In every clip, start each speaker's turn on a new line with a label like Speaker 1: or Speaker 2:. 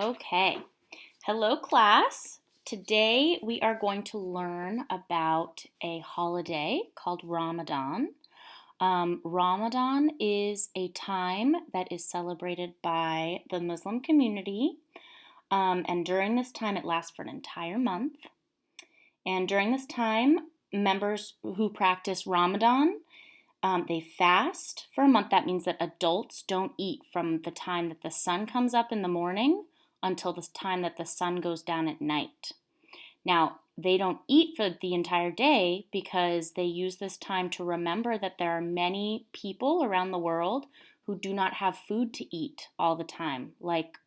Speaker 1: Okay. Hello, class. Today we are going to learn about a holiday called Ramadan. Ramadan is a time that is celebrated by the Muslim community, and during this time it lasts for an entire month. And during this time, members who practice Ramadan they fast for a month. That means that adults don't eat from the time that the sun comes up in the morning until the time that the sun goes down at night. Now, they don't eat for the entire day because they use this time to remember that there are many people around the world who do not have food to eat all the time, like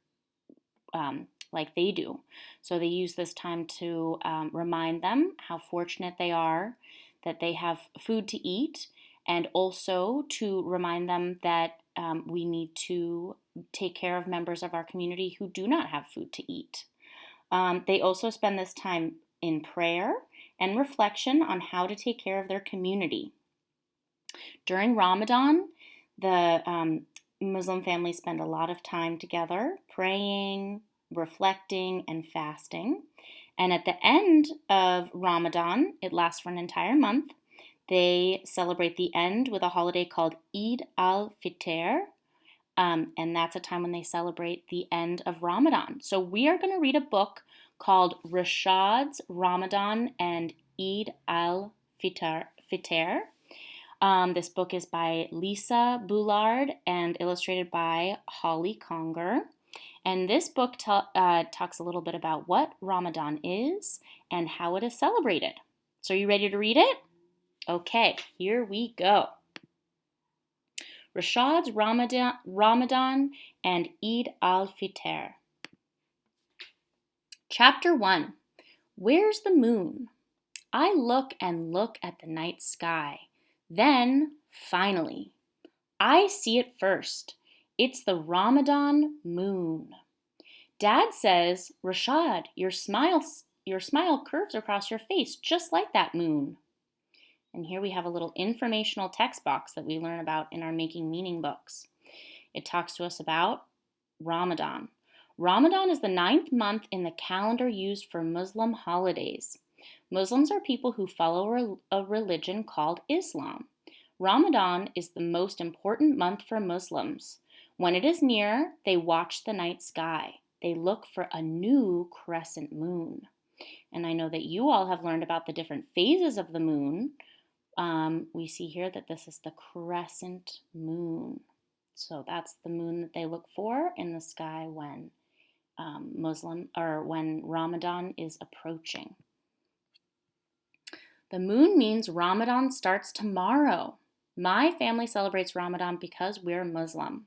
Speaker 1: they do. So they use this time to remind them how fortunate they are that they have food to eat, and also to remind them that we need to take care of members of our community who do not have food to eat. They also spend this time in prayer and reflection on how to take care of their community. During Ramadan, the Muslim families spend a lot of time together praying, reflecting, and fasting. And at the end of Ramadan, it lasts for an entire month, they celebrate the end with a holiday called Eid al-Fitr, and that's a time when they celebrate the end of Ramadan. So we are going to read a book called Rashad's Ramadan and Eid al-Fitr. This book is by Lisa Boulard and illustrated by Holly Conger. And this book talks a little bit about what Ramadan is and how it is celebrated. So are you ready to read it? Okay, here we go. Rashad's Ramadan and Eid al-Fitr. Chapter 1. Where's the moon? I look and look at the night sky. Then, finally, I see it first. It's the Ramadan moon. Dad says, Rashad, your smile curves across your face just like that moon. And here we have a little informational text box that we learn about in our Making Meaning books. It talks to us about Ramadan. Ramadan is the 9th month in the calendar used for Muslim holidays. Muslims are people who follow a religion called Islam. Ramadan is the most important month for Muslims. When it is near, they watch the night sky. They look for a new crescent moon. And I know that you all have learned about the different phases of the moon. We see here that this is the crescent moon. So that's the moon that they look for in the sky when when Ramadan is approaching. The moon means Ramadan starts tomorrow. My family celebrates Ramadan because we're Muslim.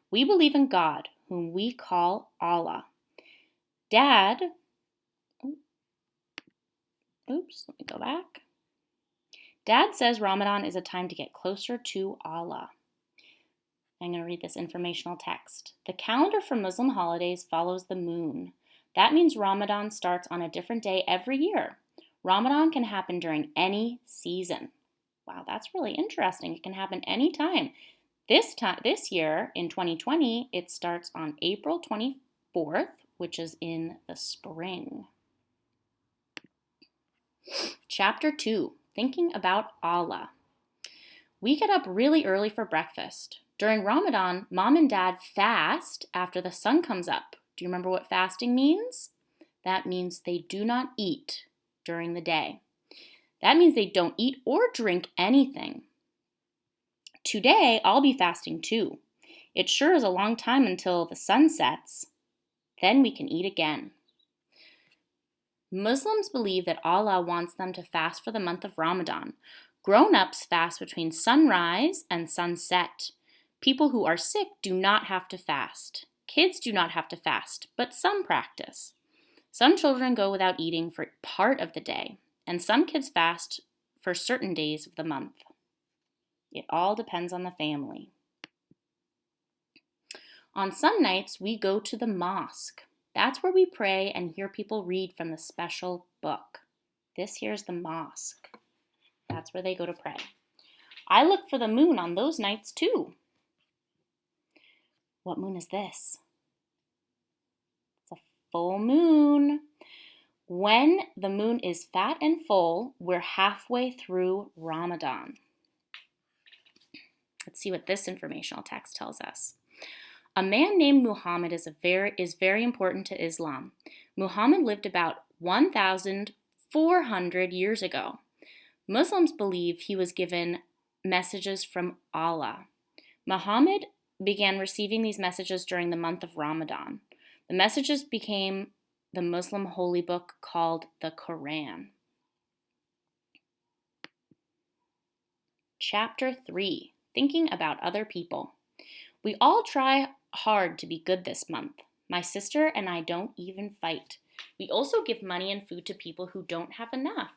Speaker 1: We believe in God, whom we call Allah. Dad, let me go back. Dad says Ramadan is a time to get closer to Allah. I'm going to read this informational text. The calendar for Muslim holidays follows the moon. That means Ramadan starts on a different day every year. Ramadan can happen during any season. Wow, that's really interesting. It can happen anytime. This year, in 2020, it starts on April 24th, which is in the spring. Chapter 2. Thinking about Allah. We get up really early for breakfast. During Ramadan, Mom and Dad fast after the sun comes up. Do you remember what fasting means? That means they do not eat during the day. That means they don't eat or drink anything. Today, I'll be fasting too. It sure is a long time until the sun sets. Then we can eat again. Muslims believe that Allah wants them to fast for the month of Ramadan. Grown-ups fast between sunrise and sunset. People who are sick do not have to fast. Kids do not have to fast, but some practice. Some children go without eating for part of the day, and some kids fast for certain days of the month. It all depends on the family. On some nights, we go to the mosque. That's where we pray and hear people read from the special book. This here's the mosque. That's where they go to pray. I look for the moon on those nights too. What moon is this? full moon. When the moon is fat and full, we're halfway through Ramadan. Let's see what this informational text tells us. A man named Muhammad is very important to Islam. Muhammad lived about 1,400 years ago. Muslims believe he was given messages from Allah. Muhammad began receiving these messages during the month of Ramadan. The messages became the Muslim holy book called the Quran. Chapter 3, Thinking About Other People. We all try hard to be good this month. My sister and I don't even fight. We also give money and food to people who don't have enough.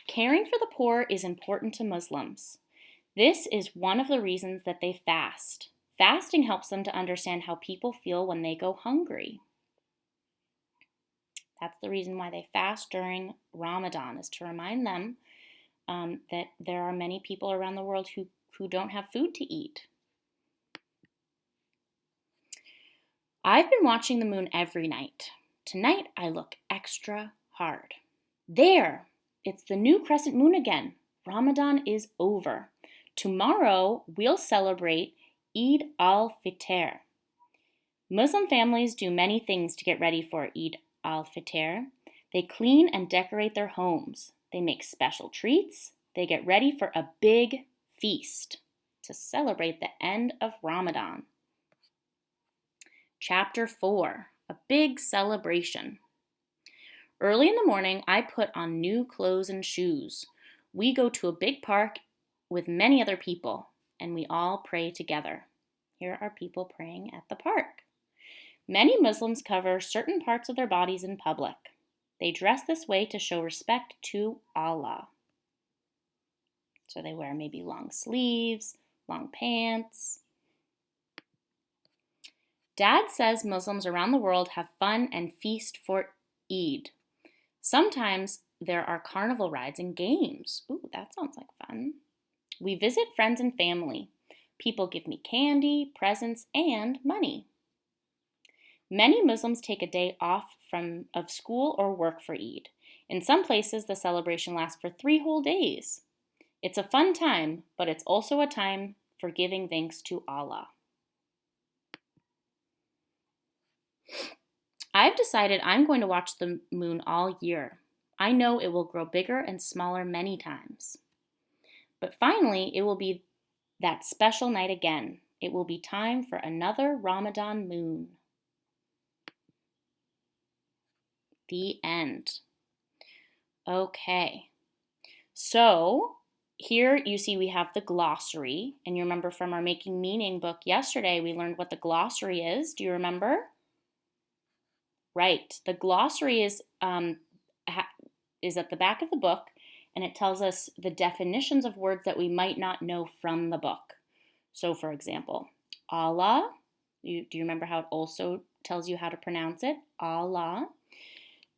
Speaker 1: Caring for the poor is important to Muslims. This is one of the reasons that they fast. Fasting helps them to understand how people feel when they go hungry. That's the reason why they fast during Ramadan, is to remind them that there are many people around the world who don't have food to eat. I've been watching the moon every night. Tonight I look extra hard. There! It's the new crescent moon again. Ramadan is over. Tomorrow we'll celebrate Eid al-Fitr. Muslim families do many things to get ready for Eid al-Fitr. They clean and decorate their homes. They make special treats. They get ready for a big feast to celebrate the end of Ramadan. Chapter 4, A Big Celebration. Early in the morning, I put on new clothes and shoes. We go to a big park with many other people, and we all pray together. Here are people praying at the park. Many Muslims cover certain parts of their bodies in public. They dress this way to show respect to Allah. So they wear maybe long sleeves, long pants. Dad says Muslims around the world have fun and feast for Eid. Sometimes there are carnival rides and games. Ooh, that sounds like fun. We visit friends and family. People give me candy, presents, and money. Many Muslims take a day off of school or work for Eid. In some places, the celebration lasts for 3 whole days. It's a fun time, but it's also a time for giving thanks to Allah. I've decided I'm going to watch the moon all year. I know it will grow bigger and smaller many times. But finally, it will be that special night again. It will be time for another Ramadan moon. The end. Okay. So here you see we have the glossary. And you remember from our Making Meaning book yesterday, we learned what the glossary is. Do you remember? Right. The glossary is at the back of the book, and it tells us the definitions of words that we might not know from the book. So, for example, Allah, do you remember how it also tells you how to pronounce it? Allah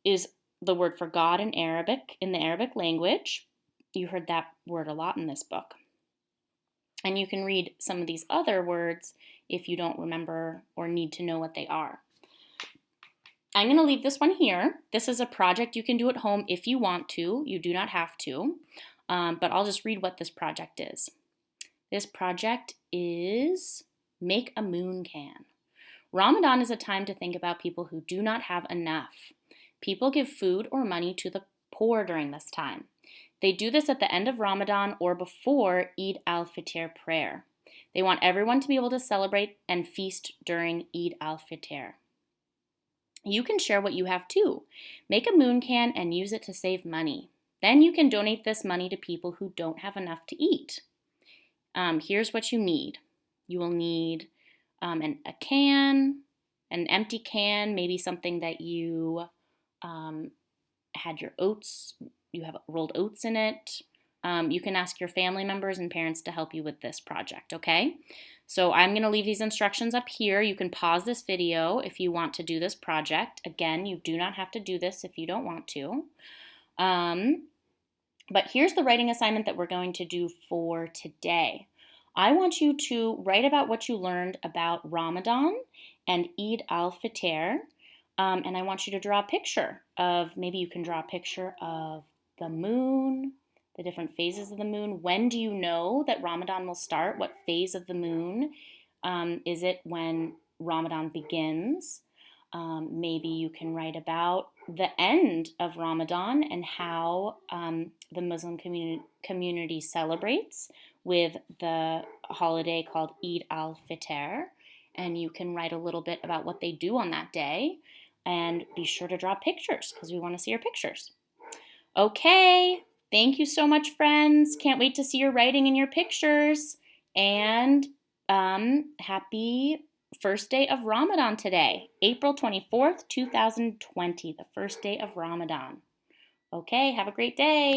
Speaker 1: is the word for God in Arabic, in the Arabic language. You heard that word a lot in this book. And you can read some of these other words if you don't remember or need to know what they are. I'm going to leave this one here. This is a project you can do at home if you want to. You do not have to. But I'll just read what this project is. This project is Make a Moon Can. Ramadan is a time to think about people who do not have enough. People give food or money to the poor during this time. They do this at the end of Ramadan or before Eid al-Fitr prayer. They want everyone to be able to celebrate and feast during Eid al-Fitr. You can share what you have too. Make a moon can and use it to save money. Then you can donate this money to people who don't have enough to eat. Here's what you need. You will need a can, an empty can, maybe something that you had your oats, you have rolled oats in it. You can ask your family members and parents to help you with this project, okay? So I'm going to leave these instructions up here. You can pause this video if you want to do this project. Again, you do not have to do this if you don't want to. But here's the writing assignment that we're going to do for today. I want you to write about what you learned about Ramadan and Eid al-Fitr. And I want you to draw a picture of, maybe you can draw a picture of the moon, the different phases of the moon. When do you know that Ramadan will start? What phase of the moon? Is it when Ramadan begins? Maybe you can write about the end of Ramadan and how the Muslim community celebrates with the holiday called Eid al-Fitr. And you can write a little bit about what they do on that day. And be sure to draw pictures because we want to see your pictures. Okay, thank you so much, friends. Can't wait to see your writing and your pictures. And happy first day of Ramadan today, April 24th, 2020, the first day of Ramadan. Okay, have a great day.